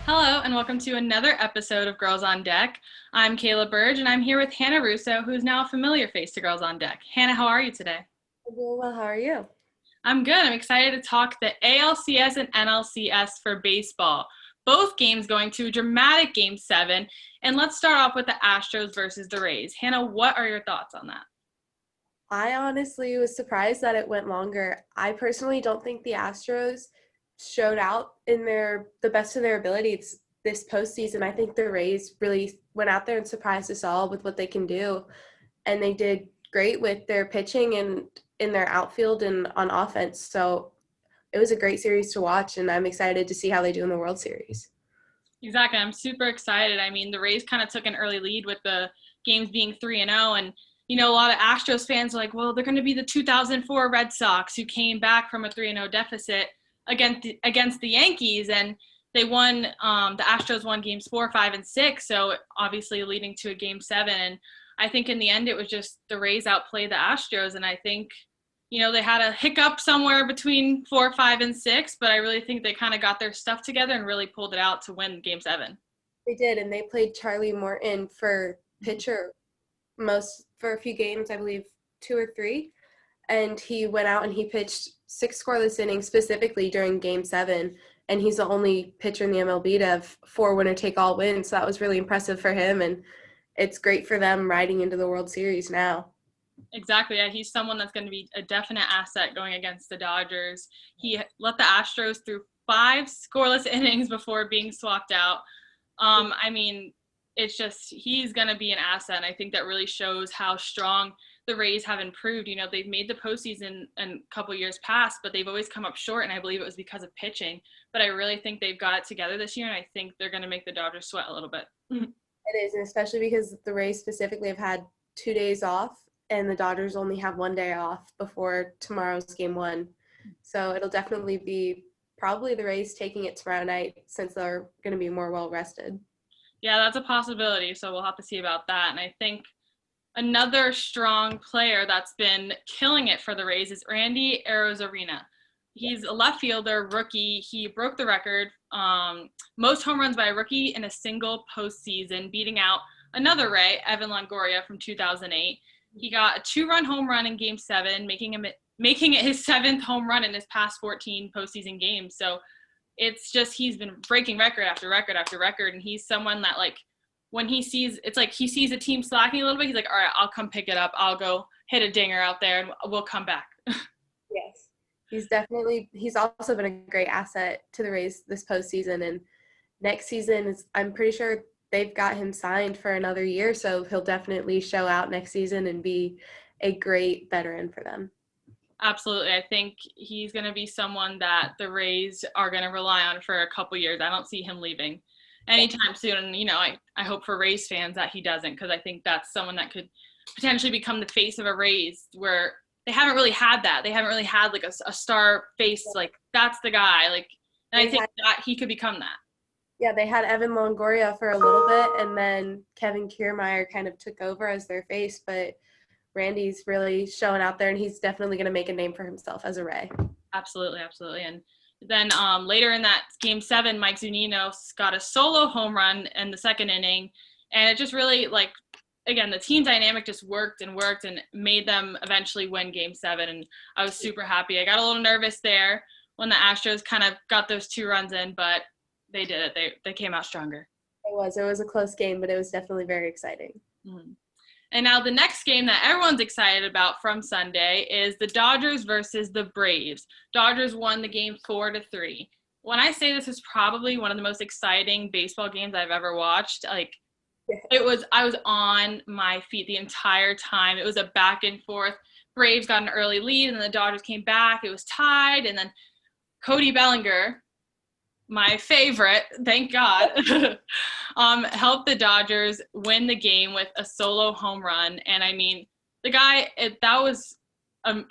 Hello, and welcome to another episode of Girls on Deck. I'm Kayla Burge, and I'm here with Hannah Russo, who's now a familiar face to Girls on Deck. Hannah, how are you today? I'm doing well. How are you? I'm good. I'm excited to talk the ALCS and NLCS for baseball. Both games going to a dramatic Game 7. And let's start off with the Astros versus the Rays. Hannah, what are your thoughts on that? I honestly was surprised that it went longer. I personally don't think the Astros showed out in the best of their abilities this postseason. I think the Rays really went out there and surprised us all with what they can do, and they did great with their pitching and in their outfield and on offense. So it was a great series to watch, and I'm excited to see how they do in the World Series. Exactly. I'm super excited. I mean, the Rays kind of took an early lead with the games being 3-0. And, a lot of Astros fans are like, well, they're going to be the 2004 Red Sox who came back from a 3-0 deficit against the Yankees. And they won, the Astros won games 4, 5, and 6. So obviously leading to a Game 7. And I think in the end, it was just the Rays outplayed the Astros. And I think they had a hiccup somewhere between 4, 5, and 6, but I really think they kind of got their stuff together and really pulled it out to win Game 7. They did, and they played Charlie Morton for pitcher for a few games, I believe 2 or 3, and he went out and he pitched 6 scoreless innings specifically during Game 7, and he's the only pitcher in the MLB to have 4 winner-take-all wins, so that was really impressive for him, and it's great for them riding into the World Series now. Exactly. Yeah, he's someone that's going to be a definite asset going against the Dodgers. He let the Astros through 5 scoreless innings before being swapped out. I mean, it's just he's going to be an asset, and I think that really shows how strong the Rays have improved. They've made the postseason in a couple years past, but they've always come up short, and I believe it was because of pitching. But I really think they've got it together this year, and I think they're going to make the Dodgers sweat a little bit. It is, and especially because the Rays specifically have had 2 days off, and the Dodgers only have 1 day off before tomorrow's Game 1. So it'll definitely be probably the Rays taking it tomorrow night since they're going to be more well-rested. Yeah, that's a possibility, so we'll have to see about that. And I think another strong player that's been killing it for the Rays is Randy Arozarena. He's a left fielder, rookie. He broke the record, most home runs by a rookie in a single postseason, beating out another Ray, Evan Longoria from 2008. He got a 2-run home run in Game 7, making it his 7th home run in his past 14 postseason games. So it's just he's been breaking record after record after record, and he's someone that, like, when he sees a team slacking a little bit, he's like, all right, I'll come pick it up. I'll go hit a dinger out there, and we'll come back. Yes. He's also been a great asset to the Rays this postseason, and next season I'm pretty sure they've got him signed for another year, so he'll definitely show out next season and be a great veteran for them. Absolutely. I think he's going to be someone that the Rays are going to rely on for a couple years. I don't see him leaving anytime soon. And, I hope for Rays fans that he doesn't, because I think that's someone that could potentially become the face of a Rays, where they haven't really had that. They haven't really had like a star face, like that's the guy. And I think that he could become that. Yeah, they had Evan Longoria for a little bit, and then Kevin Kiermaier kind of took over as their face, but Randy's really showing out there, and he's definitely going to make a name for himself as a Ray. Absolutely, absolutely. And then later in that Game 7, Mike Zunino got a solo home run in the 2nd inning, and it just really, again, the team dynamic just worked and made them eventually win Game 7, and I was super happy. I got a little nervous there when the Astros kind of got those 2 runs in, but they did it. They came out stronger. It was a close game, but it was definitely very exciting. Mm-hmm. And now the next game that everyone's excited about from Sunday is the Dodgers versus the Braves. Dodgers won the game 4-3. When I say this is probably one of the most exciting baseball games I've ever watched, I was on my feet the entire time. It was a back and forth. Braves got an early lead, and then the Dodgers came back. It was tied, and then Cody Bellinger, my favorite, thank God, helped the Dodgers win the game with a solo home run. And I mean, the guy, that was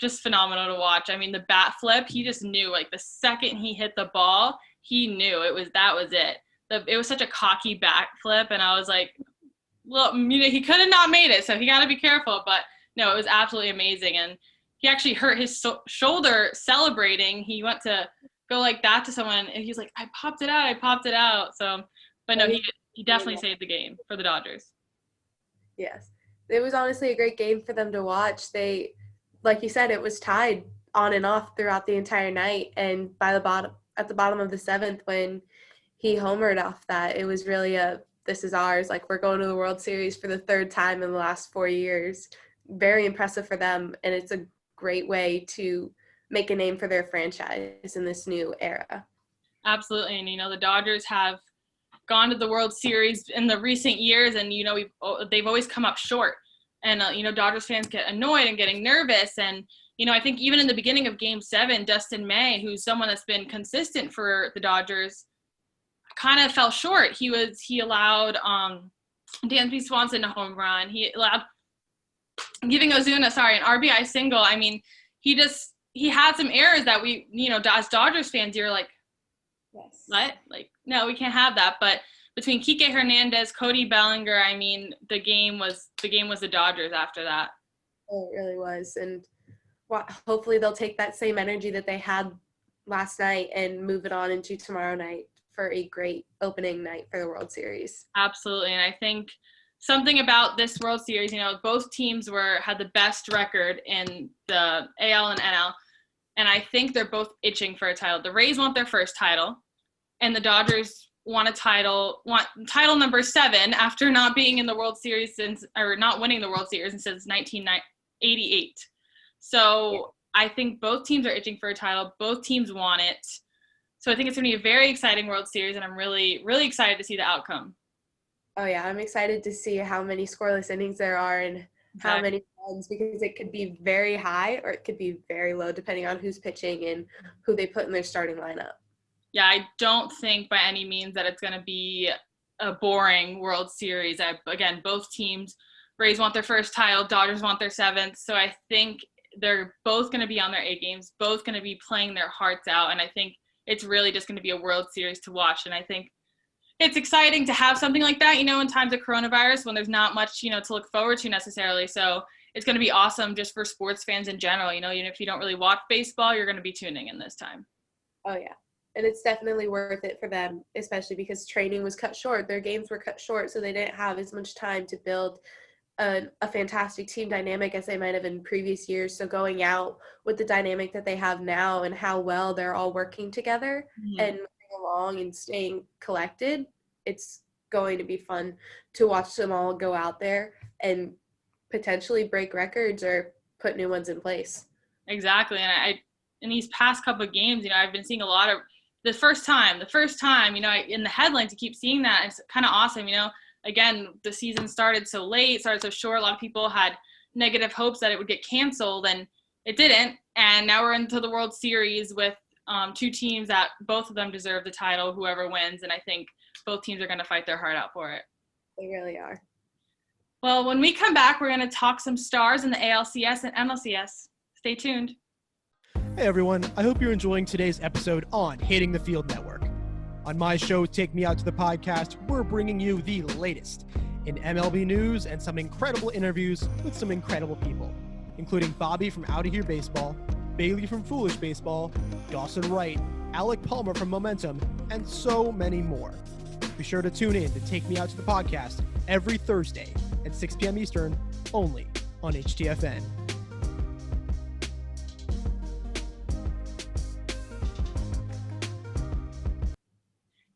just phenomenal to watch. I mean, the bat flip, he just knew, like, the second he hit the ball, he knew that was it. It was such a cocky bat flip, and I was like, well, he could have not made it, so he got to be careful. But no, it was absolutely amazing. And he actually hurt his shoulder celebrating. He went to go like that to someone, and he's like, I popped it out. So, but no, he definitely saved the game for the Dodgers. Yes. It was honestly a great game for them to watch. They, like you said, it was tied on and off throughout the entire night. And at the bottom of the seventh, when he homered off that, it was really this is ours. Like, we're going to the World Series for the third time in the last 4 years. Very impressive for them. And it's a great way to make a name for their franchise in this new era. Absolutely. And, the Dodgers have gone to the World Series in the recent years, and, they've always come up short. And, Dodgers fans get annoyed and getting nervous. And, I think even in the beginning of Game 7, Dustin May, who's someone that's been consistent for the Dodgers, kind of fell short. He allowed Dansby Swanson a home run. He allowed giving Ozuna, an RBI single. I mean, he had some errors that we, as Dodgers fans, you're like, yes, what? Like, no, we can't have that. But between Kike Hernandez, Cody Bellinger, I mean, the game was the Dodgers after that. Oh, it really was. And hopefully they'll take that same energy that they had last night and move it on into tomorrow night for a great opening night for the World Series. Absolutely. And I think something about this World Series, both teams had the best record in the AL and NL. And I think they're both itching for a title. The Rays want their first title, and the Dodgers want title number 7 after not being in the World Series not winning the World Series since 1988. So yeah. I think both teams are itching for a title. Both teams want it. So I think it's going to be a very exciting World Series, and I'm really, really excited to see the outcome. Oh, yeah. I'm excited to see how many scoreless innings there are and how many runs, because it could be very high or it could be very low depending on who's pitching and who they put in their starting lineup. Yeah, I don't think by any means that it's going to be a boring World Series. Again, both teams, Rays want their first title, Dodgers want their 7th. So I think they're both going to be on their A games, both going to be playing their hearts out. And I think it's really just going to be a World Series to watch. And I think it's exciting to have something like that, in times of coronavirus when there's not much, to look forward to necessarily. So it's going to be awesome just for sports fans in general. Even if you don't really watch baseball, you're going to be tuning in this time. Oh, yeah. And it's definitely worth it for them, especially because training was cut short. Their games were cut short, so they didn't have as much time to build a fantastic team dynamic as they might have in previous years. So going out with the dynamic that they have now and how well they're all working together and moving along and staying collected, it's going to be fun to watch them all go out there and potentially break records or put new ones in place. Exactly. And in these past couple of games, I've been seeing a lot of the first time, in the headlines, you keep seeing that. It's kind of awesome. Again, the season started so late, started so short. A lot of people had negative hopes that it would get canceled, and it didn't. And now we're into the World Series with 2 teams that both of them deserve the title, whoever wins. And I think both teams are going to fight their heart out for it. They really are. Well, when we come back, we're going to talk some stars in the ALCS and NLCS. Stay tuned. Hey everyone, I hope you're enjoying today's episode on Hitting the Field Network. On my show, Take Me Out to the Podcast, we're bringing you the latest in MLB news and some incredible interviews with some incredible people, including Bobby from Outta Here Baseball, Bailey from Foolish Baseball, Dawson Wright, Alec Palmer from Momentum, and so many more. Be sure to tune in to Take Me Out to the Podcast every Thursday at 6 p.m. Eastern, only on HTFN.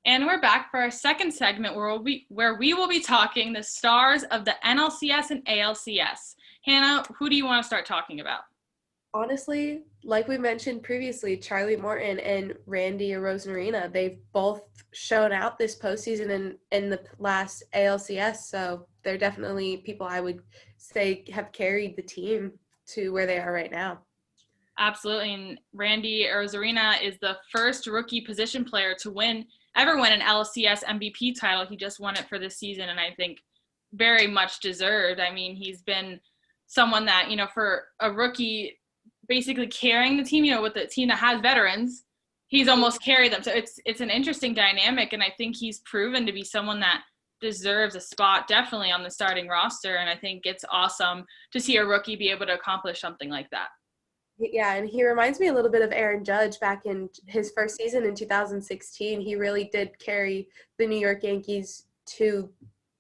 And we're back for our second segment where we will be talking the stars of the NLCS and ALCS. Hannah, who do you want to start talking about? Honestly, like we mentioned previously, Charlie Morton and Randy Arozarena, they've both shown out this postseason in the last ALCS, so they're definitely people I would say have carried the team to where they are right now. Absolutely, and Randy Arozarena is the first rookie position player to ever win an LCS MVP title. He just won it for this season, and I think very much deserved. I mean, he's been someone that, for a rookie basically carrying the team, with the team that has veterans, he's almost carried them. So it's an interesting dynamic, and I think he's proven to be someone that deserves a spot definitely on the starting roster, and I think it's awesome to see a rookie be able to accomplish something like that. Yeah, and he reminds me a little bit of Aaron Judge back in his first season in 2016. He really did carry the New York Yankees to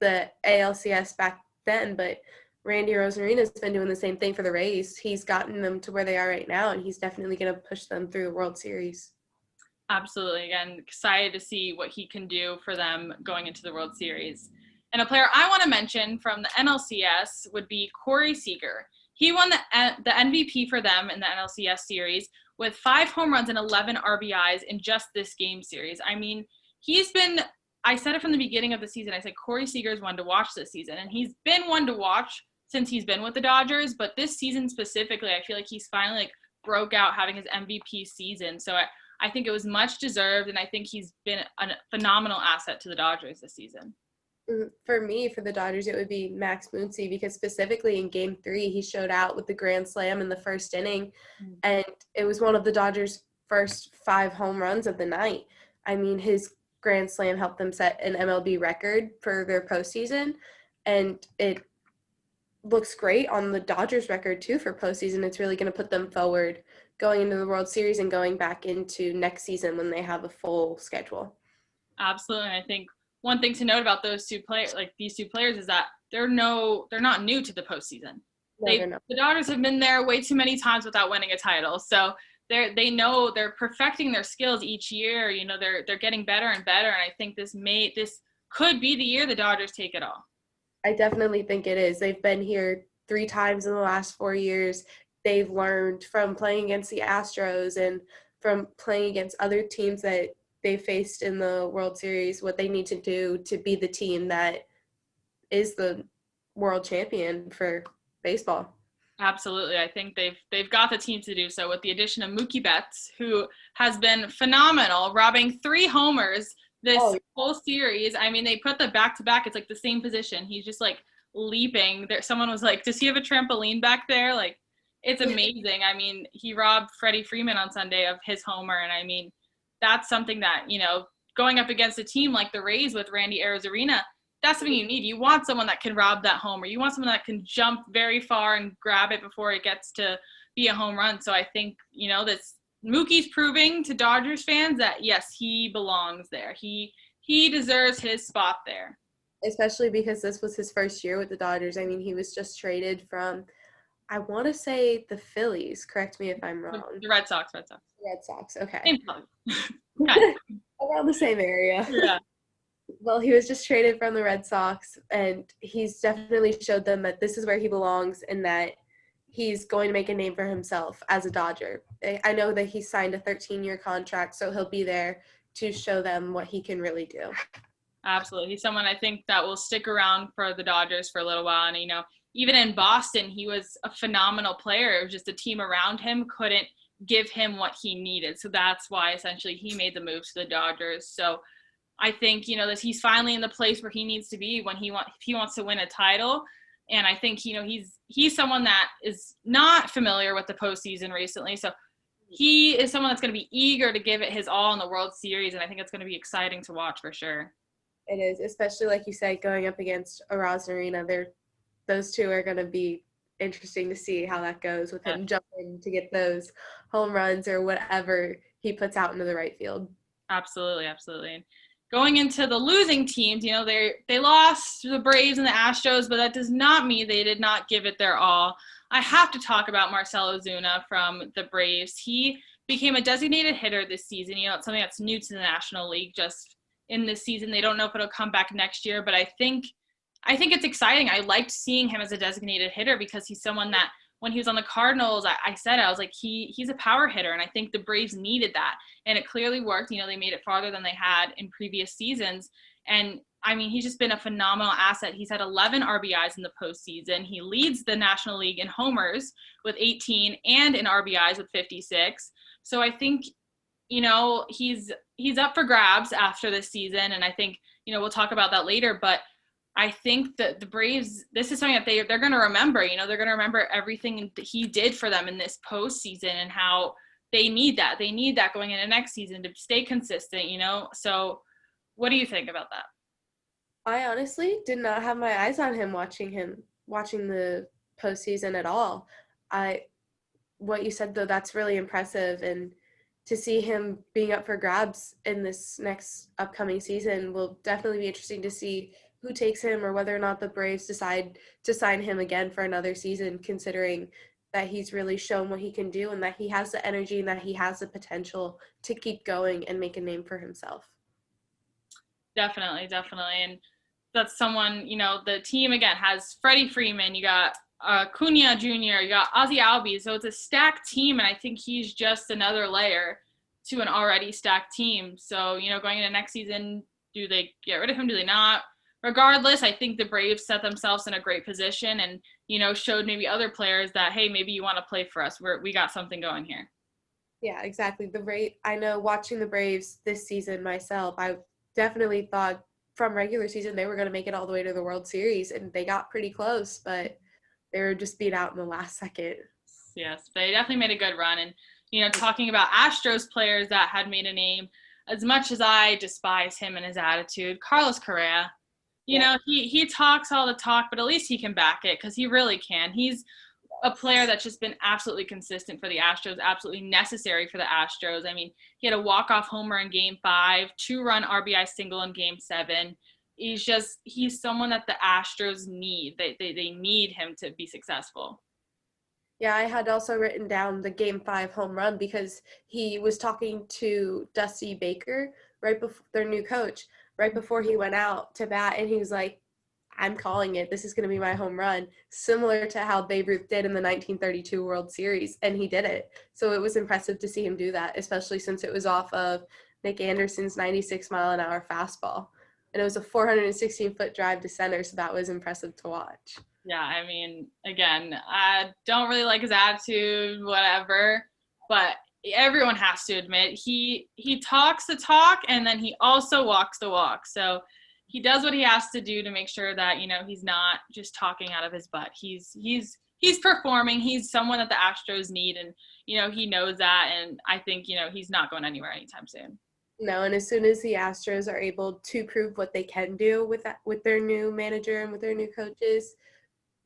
the ALCS back then, but Randy Rosarena's been doing the same thing for the Rays. He's gotten them to where they are right now, and he's definitely going to push them through a World Series. Absolutely. Again, excited to see what he can do for them going into the World Series. And a player I want to mention from the NLCS would be Corey Seeger. He won the MVP for them in the NLCS series with 5 home runs and 11 RBIs in just this game series. I mean, I said it from the beginning of the season. I said Corey Seager is one to watch this season, and he's been one to watch since he's been with the Dodgers. But this season specifically, I feel like he's finally broke out having his MVP season. So I think it was much deserved, and I think he's been a phenomenal asset to the Dodgers this season. For me, for the Dodgers, it would be Max Muncy, because specifically in Game 3, he showed out with the grand slam in the first inning, and it was one of the Dodgers' first 5 home runs of the night. I mean, his grand slam helped them set an MLB record for their postseason, and it looks great on the Dodgers record, too, for postseason. It's really going to put them forward going into the World Series and going back into next season when they have a full schedule. Absolutely. I think one thing to note about these two players is that they're not new to the postseason. No. The Dodgers have been there way too many times without winning a title. So they know they're perfecting their skills each year. You know, they're getting better and better. And I think this could be the year the Dodgers take it all. I definitely think it is. They've been here 3 times in the last 4 years. They've learned from playing against the Astros and from playing against other teams that they faced in the World Series what they need to do to be the team that is the world champion for baseball. Absolutely. I think they've got the team to do so with the addition of Mookie Betts, who has been phenomenal, robbing 3 homers this whole series. I mean, they put the back-to-back. It's like the same position. He's just like leaping. Someone was like, does he have a trampoline back there? Like, it's amazing. I mean, he robbed Freddie Freeman on Sunday of his homer. And I mean, that's something that, you know, going up against a team like the Rays with Randy Arozarena, that's something you need. You want someone that can rob that homer. You want someone that can jump very far and grab it before it gets to be a home run. So I think, you know, Mookie's proving to Dodgers fans that, yes, he belongs there. He deserves his spot there. Especially because this was his first year with the Dodgers. I mean, he was just traded from, I want to say the Phillies. Correct me if I'm wrong. The Red Sox. Red Sox, okay. Same Around the same area. Yeah. Well, he was just traded from the Red Sox, and he's definitely showed them that this is where he belongs and that he's going to make a name for himself as a Dodger. I know that he signed a 13-year contract, so he'll be there to show them what he can really do. Absolutely. He's someone I think that will stick around for the Dodgers for a little while. And, you know, even in Boston, he was a phenomenal player. It was just the team around him couldn't give him what he needed. So that's why essentially he made the move to the Dodgers. So I think, you know, that he's finally in the place where he needs to be if he wants to win a title. And I think, you know, he's someone that is not familiar with the postseason recently. So he is someone that's going to be eager to give it his all in the World Series. And I think it's going to be exciting to watch for sure. It is, especially like you said, going up against Arozarena. Those two are going to be interesting to see how that goes with him jumping to get those home runs or whatever he puts out into the right field. Absolutely. And going into the losing teams, you know, they lost to the Braves and the Astros, but that does not mean they did not give it their all. I have to talk about Marcelo Zuna from the Braves. He became a designated hitter this season. You know, it's something that's new to the National League just in this season. They don't know if it'll come back next year, but I think it's exciting. I liked seeing him as a designated hitter because he's someone that when he was on the Cardinals, I was like, he's a power hitter, and I think the Braves needed that, and it clearly worked. You know, they made it farther than they had in previous seasons, and I mean, he's just been a phenomenal asset. He's had 11 RBIs in the postseason. He leads the National League in homers with 18 and in RBIs with 56. So I think, you know, he's up for grabs after this season, and I think, you know, we'll talk about that later, but I think that the Braves, this is something that they're going to remember. You know, they're going to remember everything that he did for them in this postseason and how they need that. They need that going into next season to stay consistent, you know. So what do you think about that? I honestly did not have my eyes on him watching the postseason at all. what you said, though, that's really impressive. And to see him being up for grabs in this next upcoming season will definitely be interesting to see who takes him or whether or not the Braves decide to sign him again for another season, considering that he's really shown what he can do and that he has the energy and that he has the potential to keep going and make a name for himself. Definitely. And that's someone, the team, again, has Freddie Freeman, you got Cunha Jr., you got Ozzie Albies, so it's a stacked team, and I think he's just another layer to an already stacked team. So, going into next season, do they get rid of him? Do they not? Regardless, I think the Braves set themselves in a great position and, showed maybe other players that, hey, maybe you want to play for us. We got something going here. Yeah, exactly. I know watching the Braves this season myself, I definitely thought from regular season they were going to make it all the way to the World Series, and they got pretty close, but they were just beat out in the last second. Yes, they definitely made a good run. And, talking about Astros players that had made a name, as much as I despise him and his attitude, Carlos Correa, he talks all the talk, but at least he can back it because he really can. He's a player that's just been absolutely consistent for the Astros, absolutely necessary for the Astros. I mean, he had a walk-off homer in Game 5, 2-run RBI single in Game 7. He's someone that the Astros need. They need him to be successful. Yeah, I had also written down the Game 5 home run because he was talking to Dusty Baker, right before their new coach, right before he went out to bat, and he was like, I'm calling it. This is going to be my home run, similar to how Babe Ruth did in the 1932 World Series, and he did it. So it was impressive to see him do that, especially since it was off of Nick Anderson's 96-mile-an-hour fastball. And it was a 416-foot drive to center, so that was impressive to watch. Yeah, I mean, again, I don't really like his attitude, whatever, but everyone has to admit he talks the talk and then he also walks the walk. So he does what he has to do to make sure that, he's not just talking out of his butt. He's performing. He's someone that the Astros need, and, he knows that, and I think, he's not going anywhere anytime soon. No, and as soon as the Astros are able to prove what they can do with their new manager and with their new coaches,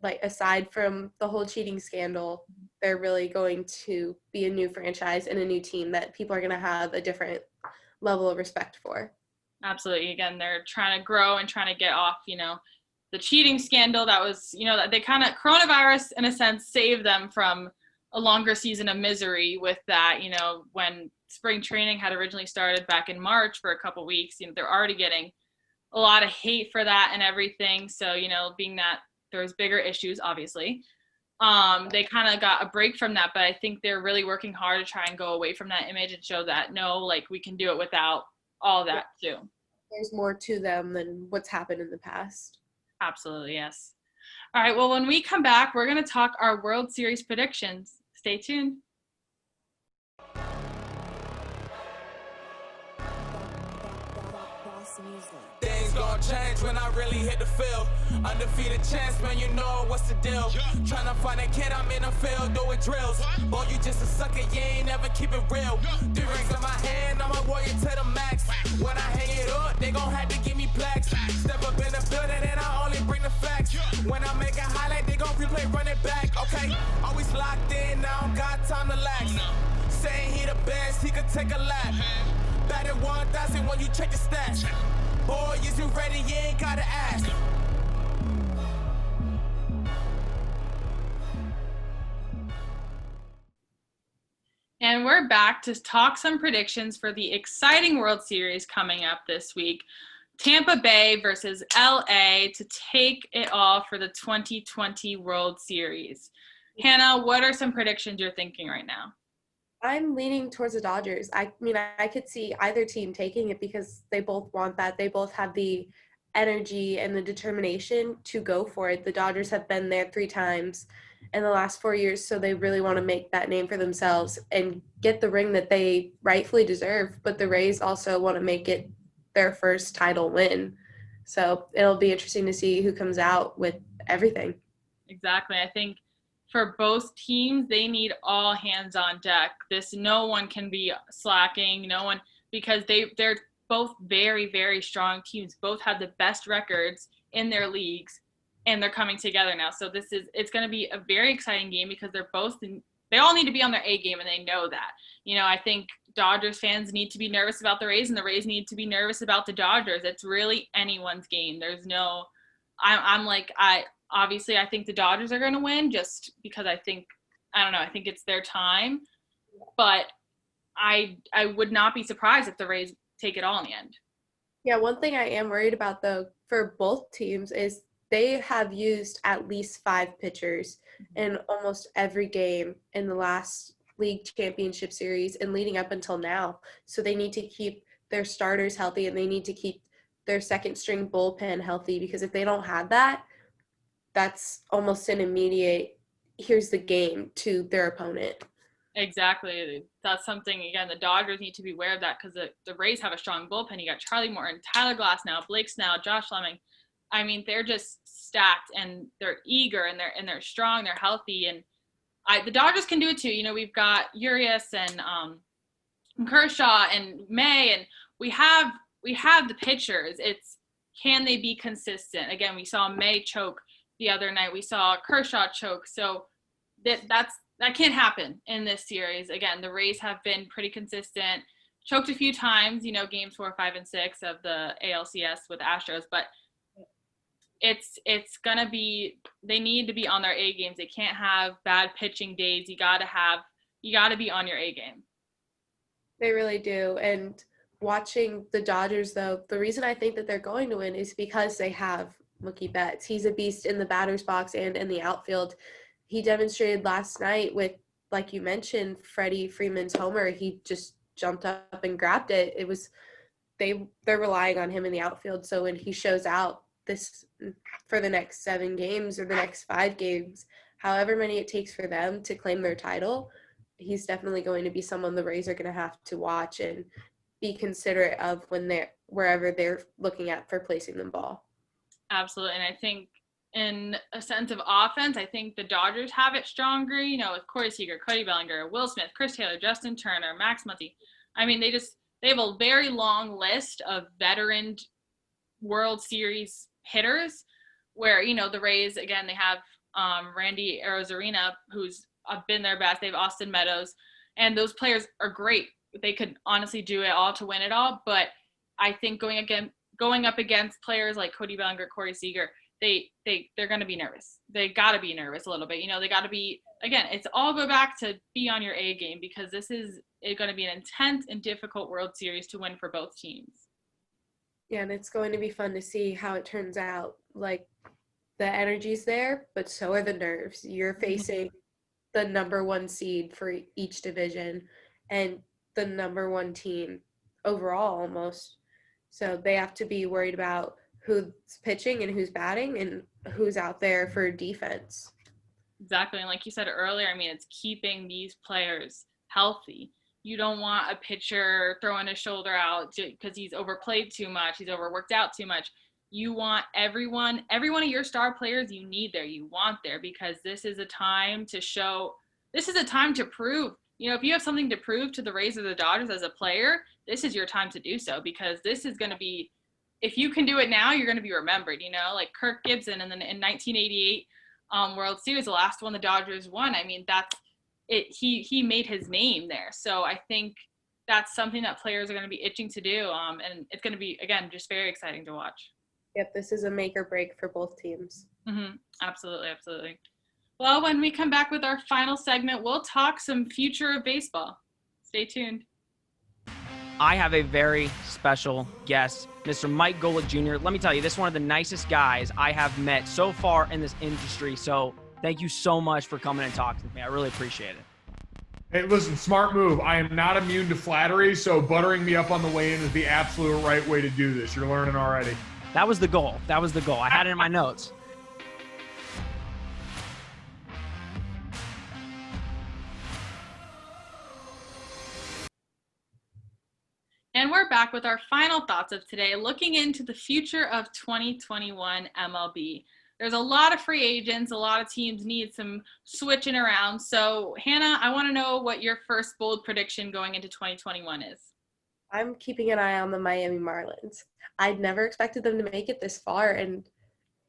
like aside from the whole cheating scandal, they're really going to be a new franchise and a new team that people are going to have a different level of respect for. Absolutely. Again, they're trying to grow and trying to get off, the cheating scandal that was, they kind of, coronavirus in a sense saved them from a longer season of misery with that, when spring training had originally started back in March for a couple weeks, they're already getting a lot of hate for that and everything. So, being that there's bigger issues, obviously, they kind of got a break from that, but I think they're really working hard to try and go away from that image and show that, no, like we can do it without all that too. There's more to them than what's happened in the past. Absolutely, yes. All right, well, when we come back, we're going to talk our World Series predictions. Stay tuned. Things gon' change when I really hit the field. Undefeated chance, man, you know what's the deal. Tryna find a kid, I'm in the field doing drills. Boy, you just a sucker, you ain't never keep it real. 3 rings in my hand, I'm a warrior to the max. When I hang it up, they gon' have to give me plaques. Step up in the building and I only bring the facts. When I make a highlight, they gon' replay, run it back, okay? Always locked in, I don't got time to lax. Saying he the best, he could take a lap. Batted 1,000 when you check the stats. Boy, is you ready? You ain't gotta ask. And we're back to talk some predictions for the exciting World Series coming up this week. Tampa Bay versus LA to take it all for the 2020 World Series. Hannah, what are some predictions you're thinking right now? I'm leaning towards the Dodgers. I mean, I could see either team taking it because they both want that. They both have the energy and the determination to go for it. The Dodgers have been there 3 times in the last 4 years, so they really want to make that name for themselves and get the ring that they rightfully deserve. But the Rays also want to make it their first title win. So it'll be interesting to see who comes out with everything. Exactly. I think for both teams, they need all hands on deck. No one can be slacking, because they're both very, very strong teams. Both have the best records in their leagues, and they're coming together now. So it's going to be a very exciting game because they're both they all need to be on their A game, and they know that. I think Dodgers fans need to be nervous about the Rays, and the Rays need to be nervous about the Dodgers. It's really anyone's game. There's no – obviously I think the Dodgers are going to win just because I think it's their time. But I would not be surprised if the Rays take it all in the end. Yeah, one thing I am worried about, though, for both teams is they have used at least 5 pitchers in almost every game in the last league championship series and leading up until now. So they need to keep their starters healthy, and they need to keep their second string bullpen healthy, because if they don't have that, that's almost an immediate here's the game to their opponent. Exactly. That's something, again, the Dodgers need to be aware of that, because the Rays have a strong bullpen. You got Charlie Morton, Tyler Glass now, Blake Snell, Josh Fleming. I mean, they're just stacked, and they're eager, and they're strong, they're healthy, and the Dodgers can do it too. We've got Urias and Kershaw and May, and we have the pitchers. It's, can they be consistent? Again, we saw May choke the other night. We saw Kershaw choke. So that can't happen in this series. Again, the Rays have been pretty consistent, choked a few times, games 4, 5, and 6 of the ALCS with Astros, but it's gonna be, they need to be on their A games. They can't have bad pitching days. You gotta be on your A game. They really do. And watching the Dodgers, though, the reason I think that they're going to win is because they have Mookie Betts. He's a beast in the batter's box and in the outfield. He demonstrated last night with, like you mentioned, Freddie Freeman's homer. He just jumped up and grabbed it. It was they're relying on him in the outfield. So when he shows out for the next 7 games or the next 5 games, however many it takes for them to claim their title, he's definitely going to be someone the Rays are going to have to watch and be considerate of when wherever they're looking at for placing the ball. Absolutely. And I think in a sense of offense, I think the Dodgers have it stronger, with Corey Seeger, Cody Bellinger, Will Smith, Chris Taylor, Justin Turner, Max Muncy. I mean, they have a very long list of veteran World Series hitters where, the Rays, again, they have Randy Arozarena, who's been their best. They have Austin Meadows, and those players are great. They could honestly do it all to win it all, but I think going up against players like Cody Bellinger, Corey Seager, they're going to be nervous. They got to be nervous a little bit. They got to be, again, it's all go back to be on your A game, because this is going to be an intense and difficult World Series to win for both teams. Yeah, and it's going to be fun to see how it turns out. Like, the energy's there, but so are the nerves. You're facing the number 1 seed for each division and the number 1 team overall almost. So they have to be worried about who's pitching and who's batting and who's out there for defense. Exactly. And like you said earlier, I mean, it's keeping these players healthy. You don't want a pitcher throwing his shoulder out because he's overplayed too much, he's overworked out too much. You want every one of your star players you need there, you want there, because this is a time to show, this is a time to prove, if you have something to prove to the Rays or the Dodgers as a player, this is your time to do so, because this is going to be, if you can do it now, you're going to be remembered, like Kirk Gibson and then in 1988 World Series, the last one the Dodgers won. I mean, that's it. He made his name there. So I think that's something that players are going to be itching to do. And it's going to be, again, just very exciting to watch. Yep, this is a make or break for both teams. Mm-hmm. Absolutely, absolutely. Well, when we come back with our final segment, we'll talk some future of baseball. Stay tuned. I have a very special guest, Mr. Mike Golick Jr. Let me tell you, this is one of the nicest guys I have met so far in this industry. So thank you so much for coming and talking with me. I really appreciate it. Hey, listen, smart move. I am not immune to flattery, so buttering me up on the way in is the absolute right way to do this. You're learning already. That was the goal. I had it in my notes. And we're back with our final thoughts of today, looking into the future of 2021 MLB. There's a lot of free agents. A lot of teams need some switching around. So, Hannah, I want to know what your first bold prediction going into 2021 is. I'm keeping an eye on the Miami Marlins. I'd never expected them to make it this far, and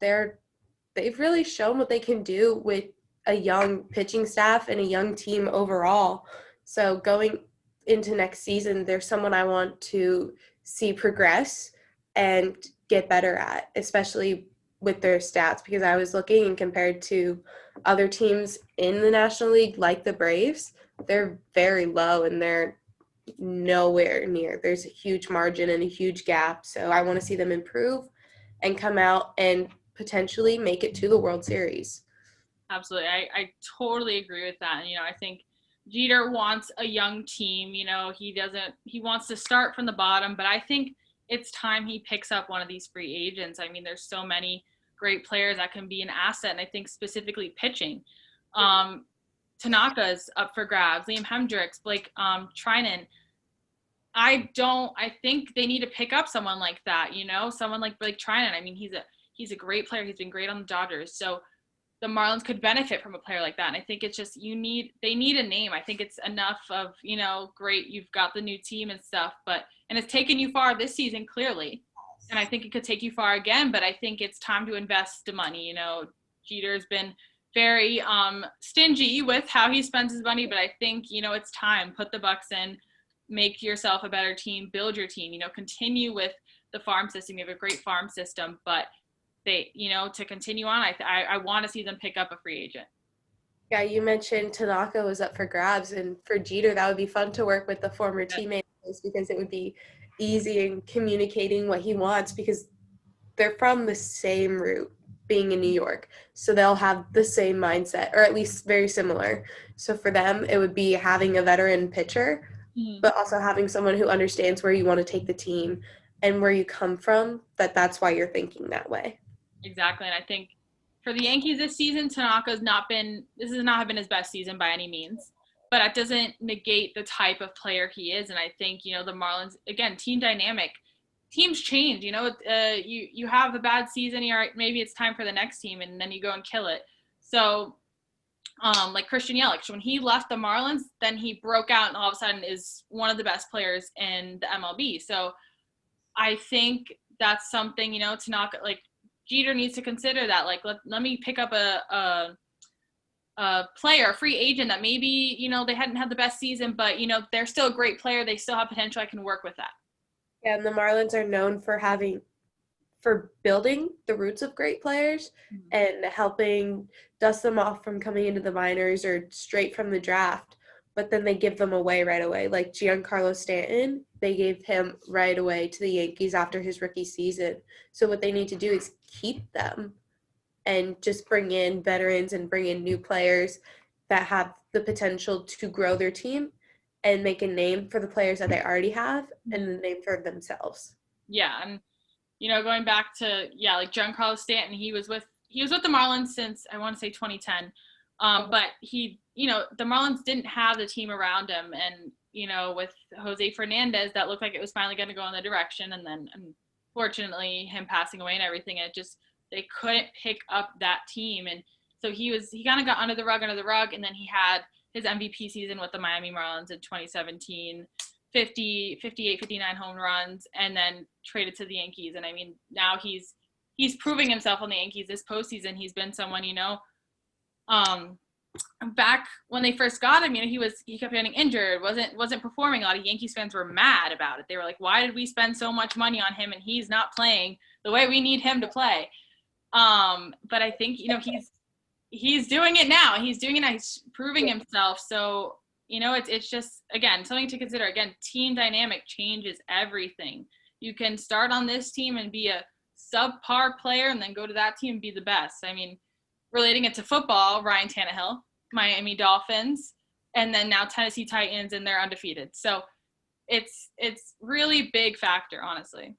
they've really shown what they can do with a young pitching staff and a young team overall. So going into next season, there's someone I want to see progress and get better at, especially with their stats, because I was looking and compared to other teams in the National League, like the Braves, they're very low and they're nowhere near. There's a huge margin and a huge gap. So I want to see them improve and come out and potentially make it to the World Series. Absolutely. I totally agree with that. And, I think Jeter wants a young team. He wants to start from the bottom, but I think it's time he picks up one of these free agents. I mean, there's so many great players that can be an asset, and I think specifically pitching. Tanaka's up for grabs, Liam Hendricks, Blake Trinan. I think they need to pick up someone like that, someone like Blake Trinan. I mean, he's a great player. He's been great on the Dodgers. So the Marlins could benefit from a player like that. And I think it's just they need a name. I think it's enough of, great, you've got the new team and stuff, and it's taken you far this season, clearly. And I think it could take you far again, but I think it's time to invest the money. Jeter's been very stingy with how he spends his money, but I think, it's time. Put the bucks in, make yourself a better team, build your team, continue with the farm system. You have a great farm system, but they, to continue on, I want to see them pick up a free agent. Yeah, you mentioned Tanaka was up for grabs, and for Jeter, that would be fun to work with the former teammates, because it would be easy in communicating what he wants, because they're from the same route, being in New York. So they'll have the same mindset, or at least very similar. So for them, it would be having a veteran pitcher, but also having someone who understands where you want to take the team and where you come from, that's why you're thinking that way. Exactly. And I think for the Yankees this season, this has not been his best season by any means, but that doesn't negate the type of player he is. And I think, the Marlins, again, team dynamic, teams change, you have a bad season, maybe it's time for the next team, and then you go and kill it. So like Christian Yelich, when he left the Marlins, then he broke out and all of a sudden is one of the best players in the MLB. So I think that's something, Tanaka, like, Jeter needs to consider that, like, let me pick up a player, a free agent that maybe, they hadn't had the best season, but, they're still a great player. They still have potential. I can work with that. Yeah, and the Marlins are known for building the roots of great players and helping dust them off from coming into the minors or straight from the draft. But then they give them away right away. Like Giancarlo Stanton, they gave him right away to the Yankees after his rookie season. So what they need to do is keep them and just bring in veterans and bring in new players that have the potential to grow their team and make a name for the players that they already have and a name for themselves. Yeah, and going back to like Giancarlo Stanton, he was with the Marlins since, I want to say, 2010. But the Marlins didn't have the team around him, and with Jose Fernandez, that looked like it was finally going to go in the direction, and then unfortunately him passing away and everything, they couldn't pick up that team, and so he kind of got under the rug, and then he had his MVP season with the Miami Marlins in 2017, 58, 59 home runs, and then traded to the Yankees. And I mean, now he's proving himself on the Yankees this postseason. He's been someone, back when they first got him, he kept getting injured, wasn't performing. A lot of Yankees fans were mad about it. They were like, why did we spend so much money on him and he's not playing the way we need him to play? But I think, he's doing it now. He's doing it now. He's proving himself. So, it's just, again, something to consider. Again, team dynamic changes everything. You can start on this team and be a subpar player and then go to that team and be the best. I mean, relating it to football, Ryan Tannehill, Miami Dolphins, and then now Tennessee Titans, and they're undefeated. So it's really big factor, honestly.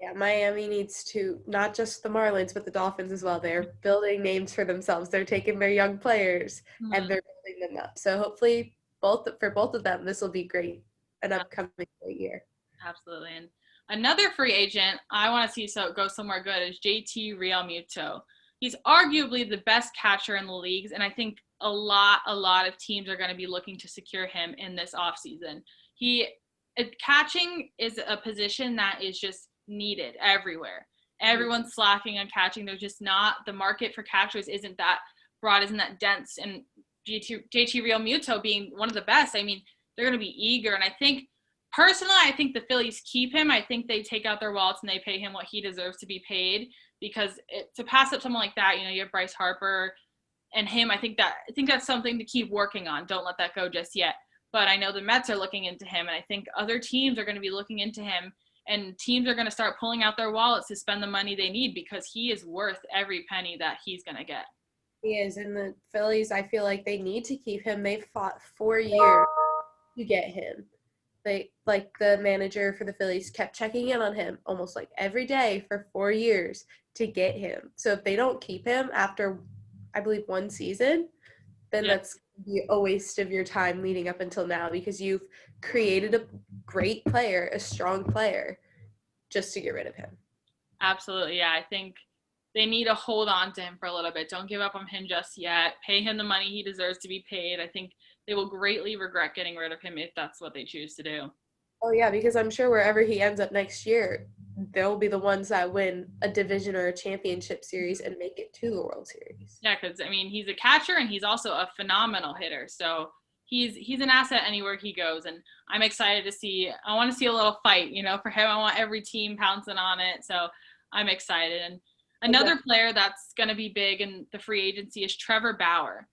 Yeah, Miami needs to, not just the Marlins, but the Dolphins as well. They're building names for themselves. They're taking their young players and they're building them up. So hopefully for both of them, this will be great, an upcoming great year. Absolutely. And another free agent I want to see go somewhere good is JT Real Muto. He's arguably the best catcher in the leagues, and I think a lot of teams are going to be looking to secure him in this offseason. Catching is a position that is just needed everywhere. Everyone's slacking on catching. There's just not, the market for catchers isn't that brought isn't that dense, and JT Real Muto being one of the best, I mean, they're going to be eager. And I think, personally, I think the Phillies keep him. I think they take out their wallets and they pay him what he deserves to be paid, because to pass up someone like that, you have Bryce Harper and him. I think that's something to keep working on. Don't let that go just yet. But I know the Mets are looking into him, and I think other teams are going to be looking into him, and teams are going to start pulling out their wallets to spend the money they need, because he is worth every penny that he's going to get. He is. And the Phillies, I feel like they need to keep him. They fought 4 years to get him. The manager for the Phillies kept checking in on him almost like every day for 4 years to get him. So if they don't keep him after, I believe, 1 season, then that's a waste of your time leading up until now, because you've created a great player, a strong player, just to get rid of him. Absolutely, yeah. I think they need to hold on to him for a little bit. Don't give up on him just yet. Pay him the money he deserves to be paid. I think they will greatly regret getting rid of him if that's what they choose to do. Oh, yeah, because I'm sure wherever he ends up next year, they'll be the ones that win a division or a championship series and make it to the World Series. Yeah, because, I mean, he's a catcher and he's also a phenomenal hitter. So he's an asset anywhere he goes. And I'm excited to see – I want to see a little fight, for him. I want every team pouncing on it. So I'm excited. And another player that's going to be big in the free agency is Trevor Bauer.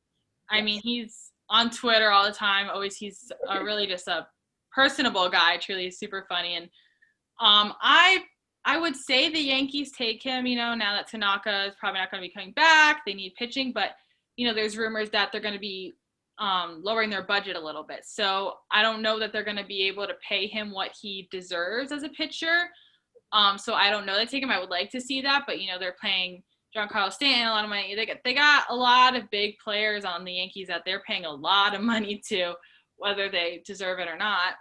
I mean, he's on Twitter all the time. He's really just a personable guy. Truly super funny. And I would say the Yankees take him, now that Tanaka is probably not going to be coming back. They need pitching, but, there's rumors that they're going to be lowering their budget a little bit. So I don't know that they're going to be able to pay him what he deserves as a pitcher. So I don't know they take him. I would like to see that, but, they're paying Giancarlo Stanton a lot of money. They got a lot of big players on the Yankees that they're paying a lot of money to, whether they deserve it or not.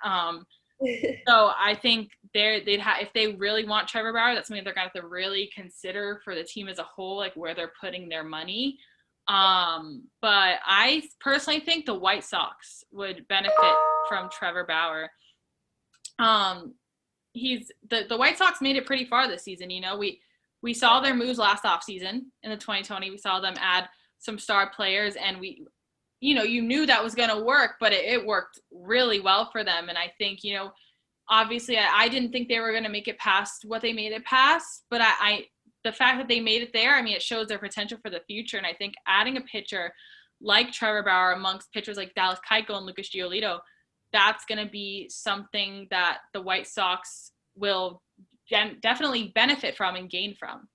So I think if they really want Trevor Bauer, that's something they're going to have to really consider for the team as a whole, like where they're putting their money. But I personally think the White Sox would benefit from Trevor Bauer. The White Sox made it pretty far this season. We saw their moves last offseason in the 2020. We saw them add some star players, and you knew that was going to work, but it worked really well for them. And I think, obviously I didn't think they were going to make it past what they made it past, but the fact that they made it there, I mean, it shows their potential for the future. And I think adding a pitcher like Trevor Bauer amongst pitchers like Dallas Keuchel and Lucas Giolito, that's going to be something that the White Sox will definitely benefit from and gain from.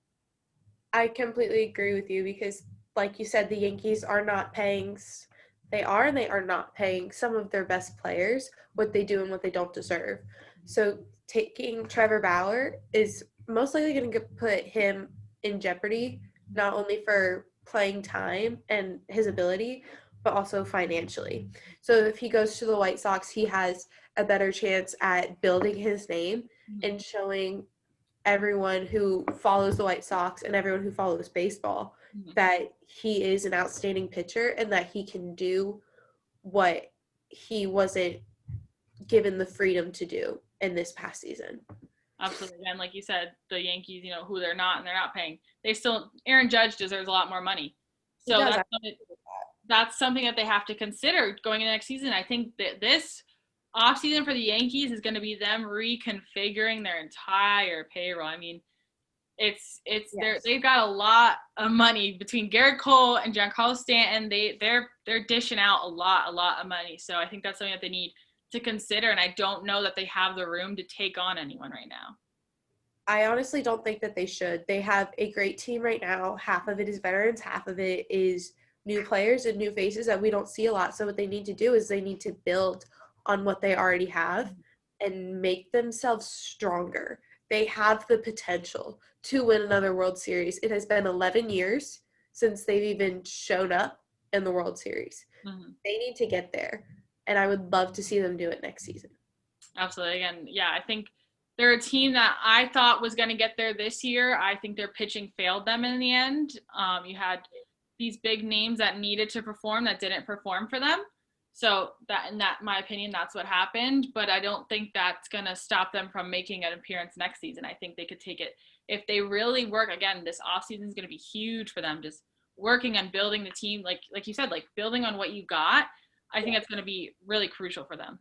I completely agree with you, because like you said, the Yankees are not paying – they are not paying some of their best players what they do and what they don't deserve. So taking Trevor Bauer is most likely going to put him in jeopardy, not only for playing time and his ability, but also financially. So if he goes to the White Sox, he has a better chance at building his name and showing everyone who follows the White Sox and everyone who follows baseball that he is an outstanding pitcher and that he can do what he wasn't given the freedom to do in this past season. Absolutely. And like you said, the Yankees, who they're not and they're not paying. Aaron Judge deserves a lot more money. So that's something that they have to consider going into next season. I think that this offseason for the Yankees is going to be them reconfiguring their entire payroll. I mean, they've got a lot of money between Garrett Cole and Giancarlo Stanton. They're dishing out a lot of money. So I think that's something that they need to consider. And I don't know that they have the room to take on anyone right now. I honestly don't think that they should. They have a great team right now. Half of it is veterans, half of it is new players and new faces that we don't see a lot. So what they need to do is they need to build on what they already have and make themselves stronger. They have the potential to win another World Series. It has been 11 years since they've even shown up in the World Series. They need to get there, and I would love to see them do it next season. Absolutely. Again, yeah, I think they're a team that I thought was going to get there this year. I think their pitching failed them in the end. You had these big names that needed to perform that didn't perform for them. So in my opinion, that's what happened. But I don't think that's going to stop them from making an appearance next season. I think they could take it if they really work. Again, this offseason is going to be huge for them. Just working on building the team, like you said, like building on what you got, I think it's going to be really crucial for them.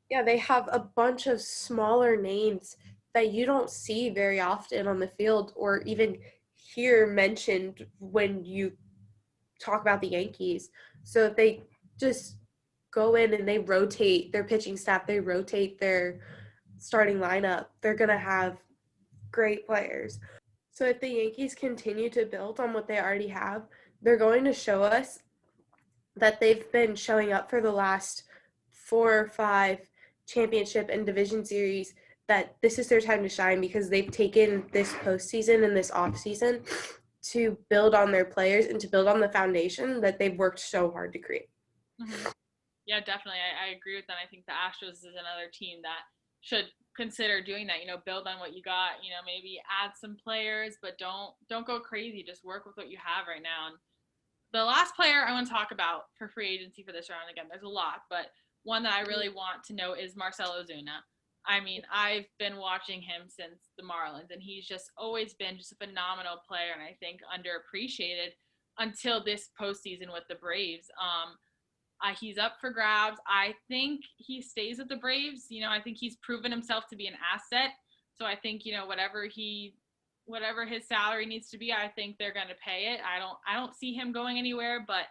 Yeah, they have a bunch of smaller names that you don't see very often on the field or even hear mentioned when you talk about the Yankees. So if they just go in and they rotate their pitching staff, they rotate their starting lineup, they're going to have great players. So if the Yankees continue to build on what they already have, they're going to show us that they've been showing up for the last 4 or 5 championship and division series, that this is their time to shine because they've taken this postseason and this offseason to build on their players and to build on the foundation that they've worked so hard to create. Mm-hmm. Yeah, definitely. I agree with them. I think the Astros is another team that should consider doing that, build on what you got, maybe add some players, but don't go crazy. Just work with what you have right now. And the last player I want to talk about for free agency for this round, again, there's a lot, but one that I really want to know is Marcelo Zuna. I mean, I've been watching him since the Marlins, and he's just always been just a phenomenal player, and I think underappreciated until this postseason with the Braves. He's up for grabs. I think he stays with the Braves. I think he's proven himself to be an asset. So I think, whatever his salary needs to be, I think they're going to pay it. I don't see him going anywhere, but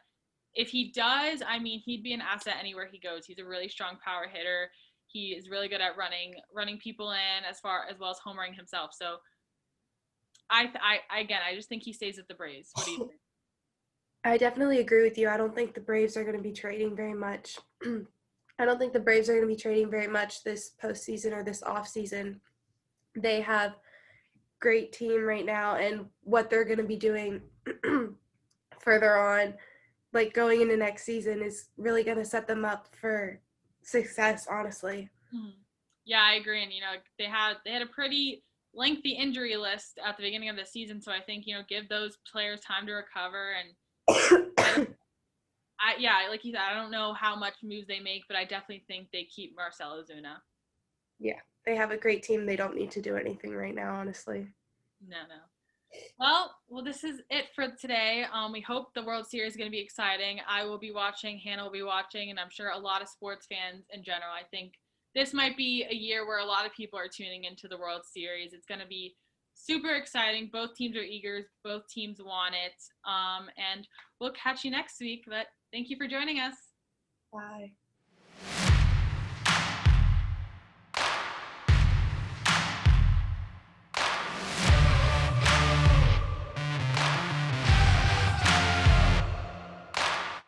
if he does, I mean, he'd be an asset anywhere he goes. He's a really strong power hitter. He is really good at running people in as well as homering himself. So I just think he stays with the Braves. What do you think? I definitely agree with you. I don't think the Braves are going to be trading very much. I don't think the Braves are going to be trading very much this postseason or this offseason. They have great team right now, and what they're going to be doing further on, like going into next season, is really going to set them up for success, honestly. Yeah, I agree. And they had a pretty lengthy injury list at the beginning of the season, so I think give those players time to recover. And like you said, I don't know how much moves they make, but I definitely think they keep Marcelo Zuna. Yeah, they have a great team. They don't need to do anything right now, honestly. No. Well, this is it for today. We hope the World Series is going to be exciting. I will be watching, Hannah will be watching, and I'm sure a lot of sports fans in general. I think this might be a year where a lot of people are tuning into the World Series. It's going to be super exciting. Both teams are eager. Both teams want it. And we'll catch you next week. But thank you for joining us. Bye.